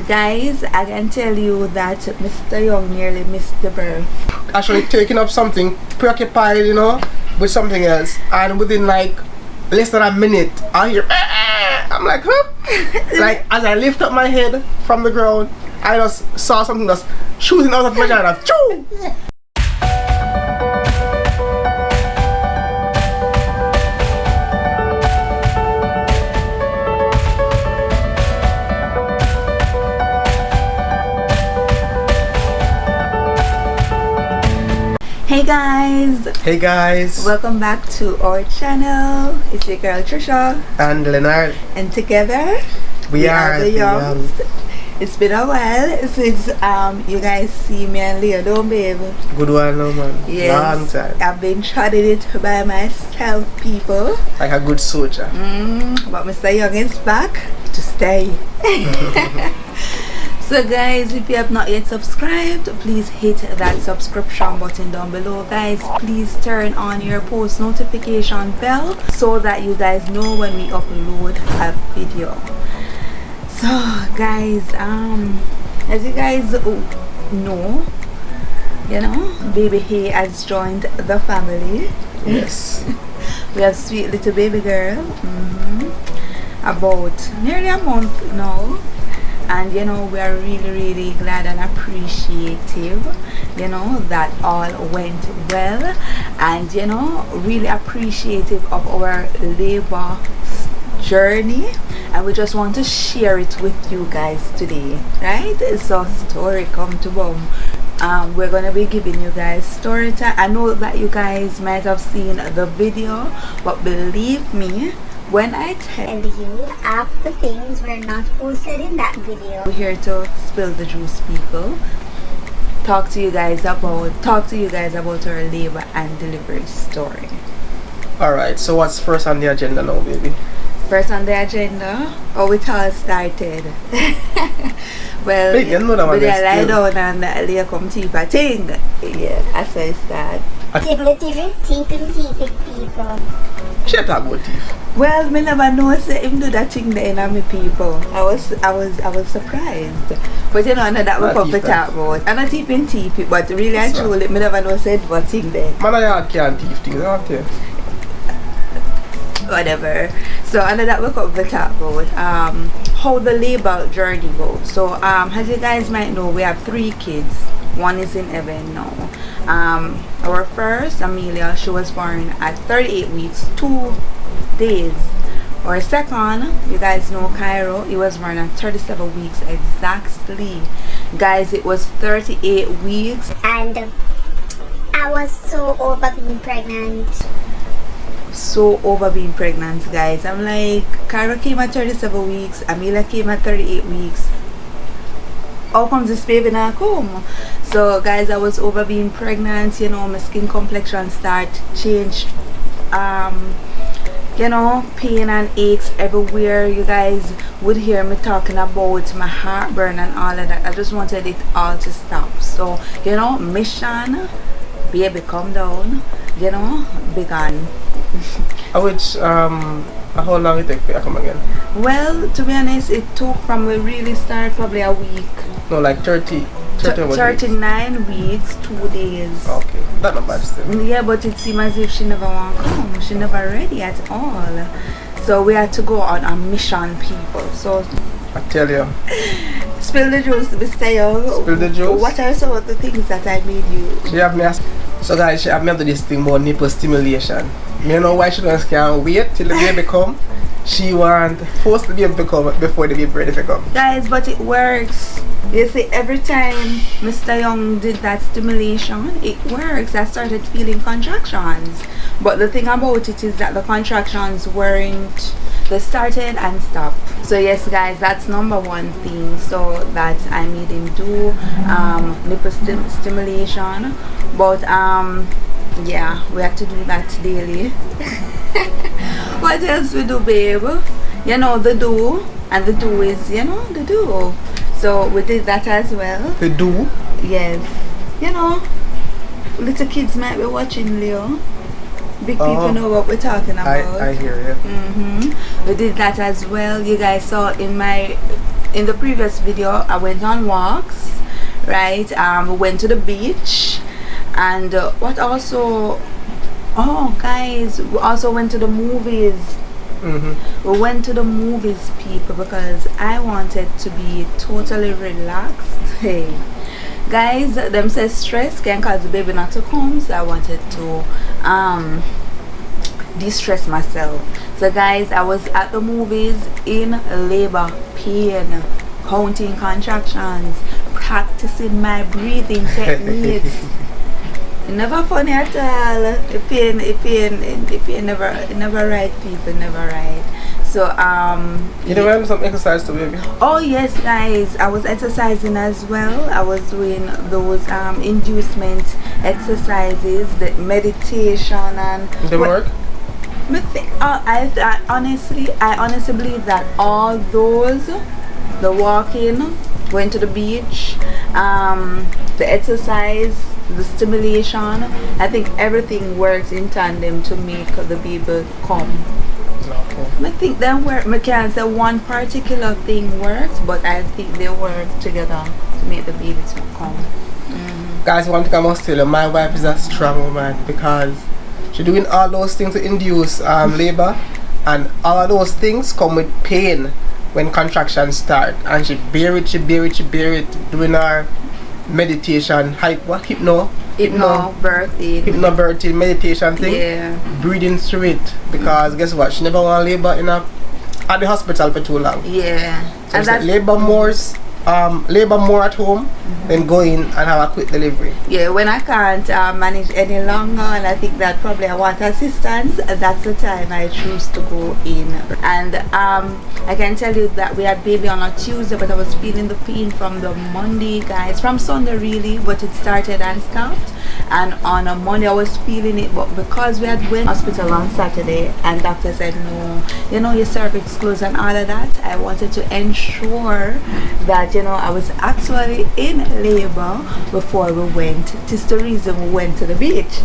Guys, I can tell you that Mr. Young nearly missed the birth. Actually taking up something, preoccupied, with something else, and within like less than a minute, I hear, I'm like, huh? Like as I lift up my head from the ground, I just saw something that's shooting out of my vagina. Choo! Hey guys, welcome back to our channel. It's your girl Trisha and Leonard, and together we are the Youngs. It's been a while since you guys see me and Leo, don't babe? Good one, no man. Yes, long time. I've been trotting it by myself, people, like a good soldier. But Mr. Young is back to stay. So guys, if you have not yet subscribed, please hit that subscription button down below. Guys, please turn on your post notification bell so that you guys know when we upload a video. So guys, as you guys know, baby Hay has joined the family. Yes. We have sweet little baby girl, about nearly a month now. And we are really glad and appreciative that all went well, and really appreciative of our labor journey, and we just want to share it with you guys today, right? So story come to boom. We're gonna be giving you guys story time. I know that you guys might have seen the video, but believe me when I tell you half the things were not posted in that video. We're here to spill the juice, people. Talk to you guys about our labor and delivery story. Alright, so what's first on the agenda now, baby? First on the agenda, it all started. Well, but you know that we lie down and lay come teeth a thing. Yeah, that's how it started. Teeth people. She talk about teeth. Well, me never know say him do that thing there in me people. I was surprised. But another that we come to talk about. I'm not even teeth, but really and truly, me never know said what thing there. Man, I can't teeth things, don't you? Whatever. So another that we come to talk about how the labor journey goes. So as you guys might know, we have 3 kids. One is in heaven now. Our first, Amelia, she was born at 38 weeks 2 days. Our second, you guys know Cairo, he was born at 37 weeks exactly. Guys, it was 38 weeks. And I was so over being pregnant. Guys. I'm like, Cairo came at 37 weeks, Amelia came at 38 weeks. How comes this baby not come? So guys, I was over being pregnant, my skin complexion start changed, pain and aches everywhere. You guys would hear me talking about my heartburn and all of that. I just wanted it all to stop. So mission, baby come down, began. How long it take for you to come again? Well, to be honest, it took from we really start probably a week. No, like 39 weeks 2 days. Okay, that's not bad still. Yeah, but it seems as if she never want to come. She never ready at all. So we had to go on a mission, people. So I tell you. Spill the juice, Mr. Young. Spill the juice. What are some of the things that I made you? She have me so guys, she have me do this thing about nipple stimulation. You know why she just can't wait till the baby come? She want force the baby to come before the baby ready to come. Guys, but it works. You see, every time Mr. Young did that stimulation, it works. I started feeling contractions. But the thing about it is that the contractions weren't, they started and stopped. So yes guys, that's number one thing. So that I made him do nipple stimulation. But yeah, we have to do that daily. What else we do, babe? The do, and the do is the do. So we did that as well. The do? Yes. Little kids might be watching, Leo. Big people know what we're talking about. I hear you. We did that as well. You guys saw in my in the previous video I went on walks, right? We went to the beach, and what also, oh guys, we also went to the movies. We went to the movies, people, because I wanted to be totally relaxed. Hey guys, them say stress can cause the baby not to come, so I wanted to de-stress myself. So guys, I was at the movies in labor pain, counting contractions, practicing my breathing techniques. Never funny at all. The pain never right, people, never right. So you never have some exercise to baby? Oh yes guys, I was exercising as well. I was doing those inducement exercises, the meditation and the work. I honestly believe that all those, the walking, going to the beach, the exercise, the stimulation, I think everything works in tandem to make the baby come. Okay. I think that work. I can't say one particular thing works, but I think they work together to make the baby to come. Guys, one thing I must tell you, my wife is a strong woman because she's doing all those things to induce labor, and all of those things come with pain when contractions start, and she bear it, doing her meditation, hypnobirthing meditation thing, yeah, breathing through it, because guess what, she never want labor at the hospital for too long. Yeah, so and that's labor more at home, then go in and have a quick delivery. Yeah, when I can't manage any longer, and I think that probably I want assistance, that's the time I choose to go in. And I can tell you that we had baby on a Tuesday, but I was feeling the pain from the Monday, guys, from Sunday really, but it started and stopped. And on a Monday I was feeling it, but because we had went hospital on Saturday and doctor said no, you know, your cervix closed and all of that, I wanted to ensure that, you know, I was actually in labor before we went. This is the reason we went to the beach,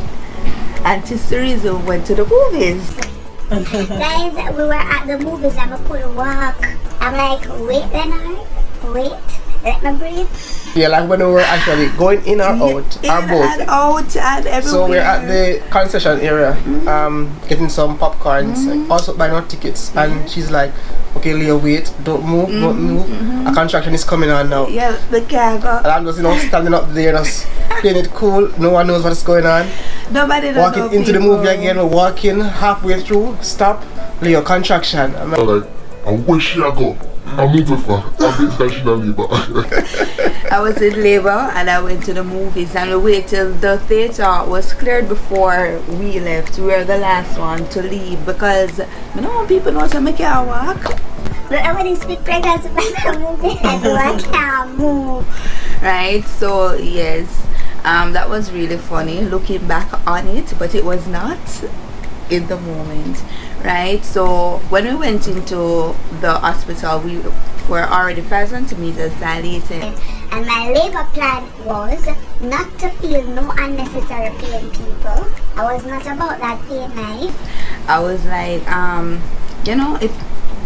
and this is the reason we went to the movies. Guys, we were at the movies and we couldn't walk. I'm like, wait, wait, let me breathe. Yeah, like when we were actually going in or out, in or both. And out and everywhere. So we're at the concession area, getting some popcorns, also buying our tickets, and she's like, okay Leo, wait, don't move, a contraction is coming on now. Yeah, the can't go. And I'm just, you know, standing up there, just playing it cool, no one knows what's going on. Nobody knows. Walking into the movie again, we're walking halfway through, stop, Leo, contraction. I'm like, I wish I go. I'm moving for. I was in labor and I went to the movies, and we waited till the theater was cleared before we left. We were the last one to leave because you know people know to make you walk. But I wouldn't speak pregnant about the movie and I can't move. Right, so yes, that was really funny looking back on it, but it was not in the moment, right? So when we went into the hospital, we were already 5 centimeters dilated, and my labor plan was not to feel no unnecessary pain, people. I was not about that pain knife. I was like, you know, if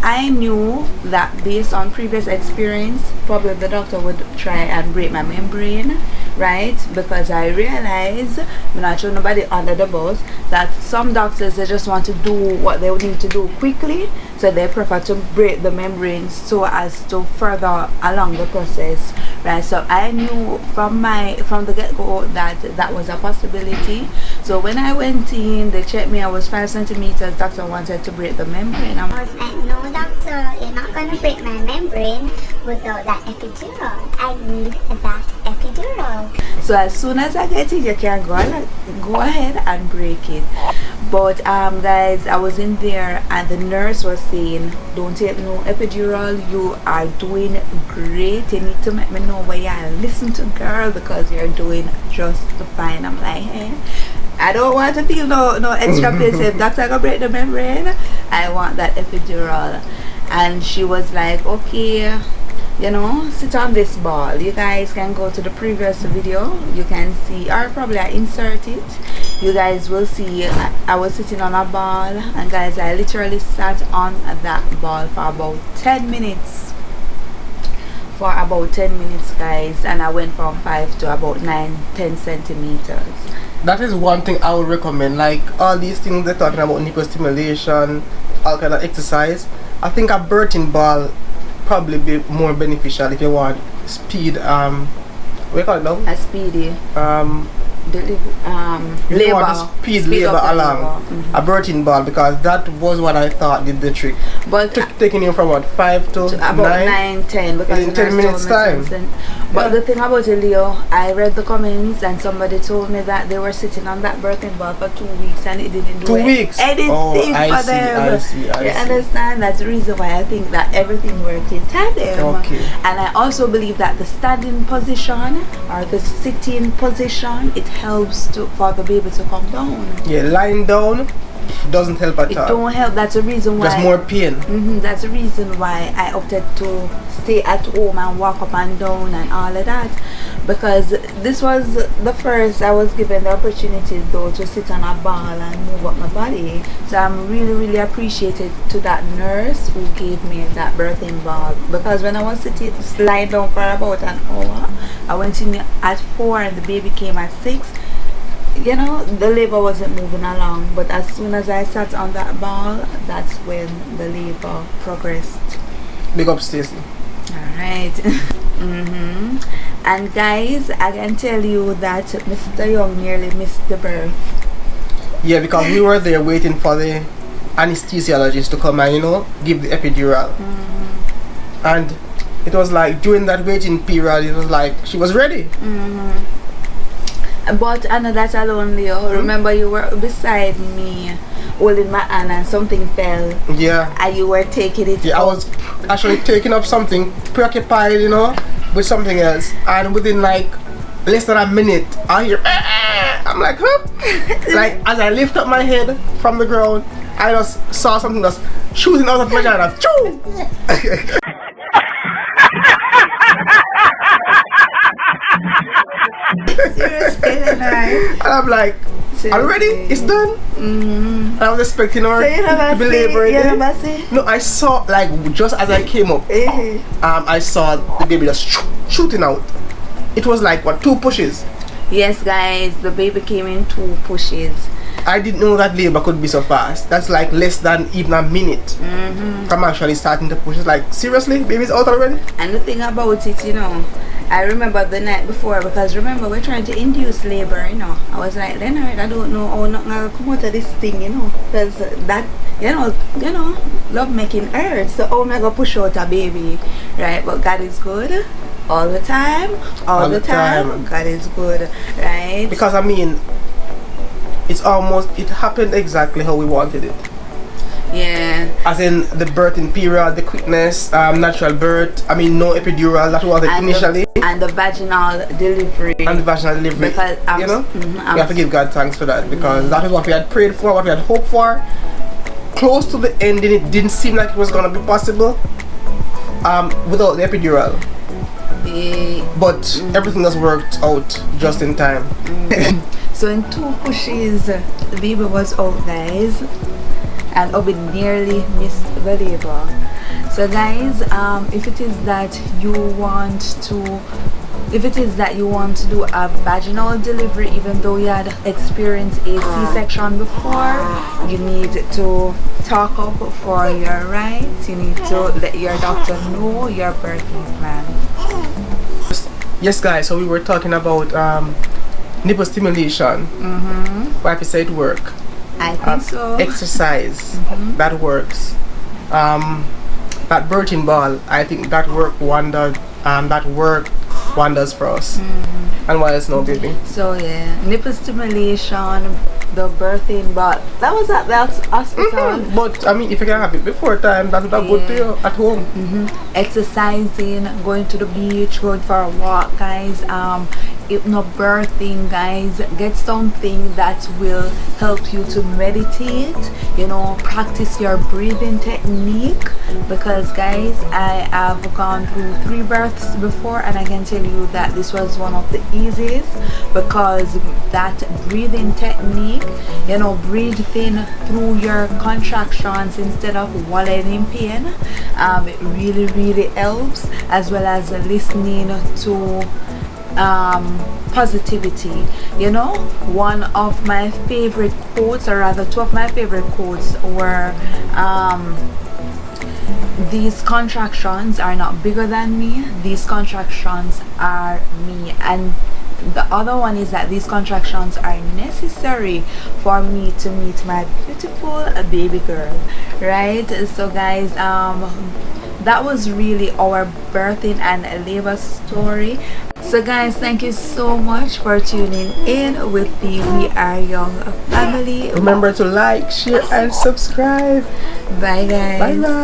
I knew that based on previous experience, probably the doctor would try and break my membrane, right? Because I realized, I'm not sure nobody under the bus, that some doctors, they just want to do what they need to do quickly, so they prefer to break the membrane so as to further along the process, right? So I knew from the get-go that that was a possibility. So when I went in, they checked me, I was 5 centimeters. Doctor wanted to break the membrane. I was like, no doctor, you're not gonna break my membrane without that epidural. I need that epidural. So as soon as I get it, you can go ahead and break it. But guys, I was in there and the nurse was saying, don't take no epidural, you are doing great, you need to let me know where you are. Listen to girl, because you're doing just fine. I'm like, hey, I don't want to feel no extra pain. If doctor gonna break the membrane, I want that epidural. And she was like, okay, you know, sit on this ball. You guys can go to the previous video, you can see, or probably I insert it, you guys will see. I was sitting on a ball, and guys, I literally sat on that ball for about 10 minutes. for about 10 minutes, guys, and I went from 5 to about 9-10 centimeters. That is one thing I would recommend. Like all these things they're talking about, nipple stimulation, all kind of exercise. I think a birthing ball probably be more beneficial if you want speed. What do you call it now? A speedy. If you want to speed labor along, a birthing ball, because that was what I thought did the trick. But taking you from what, 5 to about 9-10, because in 10 minutes time. But the thing about it, Leo, I read the comments and somebody told me that they were sitting on that birthing ball for 2 weeks and it didn't do 2 weeks? anything for them. I see. You understand? That's the reason why I think that everything worked in tandem. Okay. And I also believe that the standing position or the sitting position, it helps for the baby to come down. Yeah, lying down doesn't help at all. It don't help. That's the reason why. There's more pain. That's the reason why I opted to stay at home and walk up and down and all of that, because this was the first I was given the opportunity though to sit on a ball and move up my body. So I'm really appreciated to that nurse who gave me that birthing ball, because when I was sitting lying down for about an hour, I went in at 4 and the baby came at 6. You know, the labor wasn't moving along, but as soon as I sat on that ball, that's when the labor progressed. Big up, Stacy. Alright. And guys, I can tell you that Mr. Young nearly missed the birth. Yeah, because we were there waiting for the anesthesiologist to come and, you know, give the epidural. And it was like during that waiting period, it was like she was ready. But I know that alone, Leo. Remember, you were beside me holding my hand and something fell. Yeah. And you were taking it. Yeah, I was actually taking up something, preoccupied, you know, with something else. And within like less than a minute, I hear, I'm like, huh? Like, as I lift up my head from the ground, I just saw something that's shooting out of my vagina. Choo! Seriously, and I'm like, already? It's done? I was expecting her to be laboring. No, I saw, like, just as I came up, I saw the baby just shooting out. It was like, what, 2 pushes? Yes, guys, the baby came in 2 pushes. I didn't know that labor could be so fast. That's like less than even a minute. I'm actually starting to push. It's like, seriously? Baby's out already? And the thing about it, you know, I remember the night before, because remember we're trying to induce labor, you know. I was like, Leonard, I don't know how not gonna come out of this thing, you know, because that, you know, love making hurts. So how am I gonna push out a baby, right? But God is good all the time. All the time. God is good, right? Because I mean, it happened exactly how we wanted it. Yeah. As in the birthing period, the quickness, natural birth, I mean no epidural, that was it initially. And the vaginal delivery. And the vaginal delivery. Because you know, we have to give God thanks for that, because that is what we had prayed for, what we had hoped for. Close to the ending, it didn't seem like it was gonna be possible without the epidural. But everything has worked out just in time. So in 2 pushes, the baby was out, guys, and Hubby nearly missed the labor. So guys, if it is that you want to do a vaginal delivery, even though you had experienced a C-section before, you need to talk up for your rights. You need to let your doctor know your birthing plan. Yes guys, so we were talking about nipple stimulation. Why say it work? I think so. Exercise, that works. That birthing ball, I think that worked wonders. That worked wonders for us. And what else, no, baby? So yeah, nipple stimulation, the birthing ball. That was at the hospital. But I mean, if you can have it before time, that would have good to you at home. Exercising, going to the beach, going for a walk, guys. Hypnobirthing, guys. Get something that will help you to meditate, you know, practice your breathing technique, because guys, I have gone through 3 births before and I can tell you that this was one of the easiest, because that breathing technique you know, breathing through your contractions instead of wallowing in pain. It really helps, as well as listening to positivity. You know, one of my favorite quotes, or rather two of my favorite quotes, were these contractions are not bigger than me, these contractions are me. And the other one is that these contractions are necessary for me to meet my beautiful baby girl, right? So guys, that was really our birthing and labor story. So guys, thank you so much for tuning in with the We Are Young family. Remember to like, share, and subscribe. Bye guys. Bye bye.